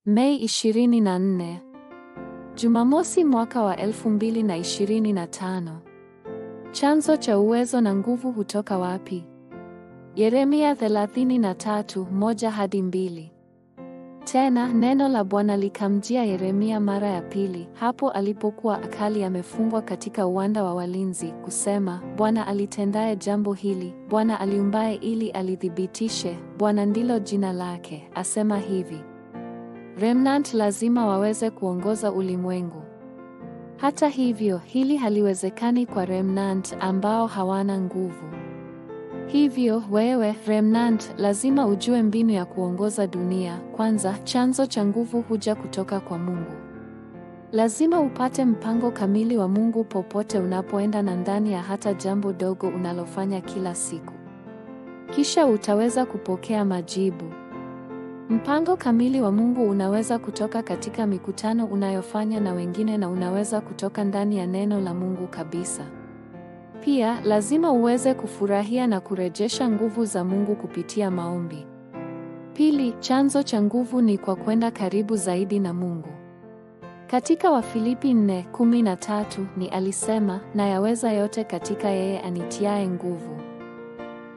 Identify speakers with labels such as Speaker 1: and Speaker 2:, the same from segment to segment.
Speaker 1: Mei 24. Jumamosi mwaka wa 2025. Chanzo cha uwezo na nguvu hutoka wapi? Yeremia 33:1-2. Tena neno la Bwana likamjia Yeremia mara ya pili, hapo alipokuwa akali amefungwa katika uwanda wa walinzi, kusema, Bwana alitendaye jambo hili, Bwana aliumbaye ili alithibitishe, Bwana ndilo jina lake, asema hivi: Remnant lazima waweze kuongoza ulimwengu. Hata hivyo, hili haliwezekani kwa remnant ambao hawana nguvu. Hivyo, wewe, remnant, lazima ujue mbinu ya kuongoza dunia. Kwanza, chanzo cha nguvu huja kutoka kwa Mungu. Lazima upate mpango kamili wa Mungu popote unapoenda na ndani ya hata jambo dogo unalofanya kila siku. Kisha utaweza kupokea majibu. Mpango kamili wa Mungu unaweza kutoka katika mikutano unayofanya na wengine na unaweza kutoka ndani ya neno la Mungu kabisa. Pia, lazima uweze kufurahia na kurejesha nguvu za Mungu kupitia maombi. Pili, chanzo cha nguvu ni kwa kwenda karibu zaidi na Mungu. Katika Wafilipi 4:13 ni alisema, na yaweza yote katika yeye anitiaye nguvu.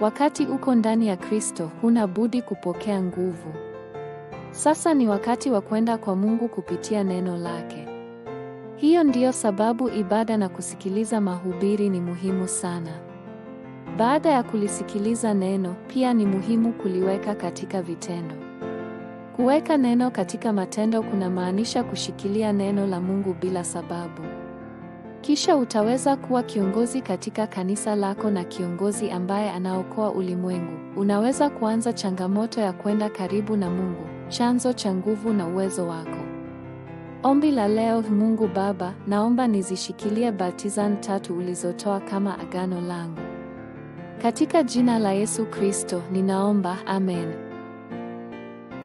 Speaker 1: Wakati uko ndani ya Kristo, huna budi kupokea nguvu. Sasa ni wakati wa kwenda kwa Mungu kupitia neno lake. Hiyo ndiyo sababu ibada na kusikiliza mahubiri ni muhimu sana. Baada ya kulisikiliza neno, pia ni muhimu kuliweka katika vitendo. Kuweka neno katika matendo kunamaanisha kushikilia neno la Mungu bila sababu. Kisha utaweza kuwa kiongozi katika kanisa lako na kiongozi ambaye anaokoa ulimwengu. Unaweza kuanza changamoto ya kwenda karibu na Mungu, chanzo cha nguvu na uwezo wako. Ombi la leo: Mungu Baba, naomba nizishikilie baptism 3 ulizotoa kama agano langu. Katika jina la Yesu Kristo ninaomba, amen.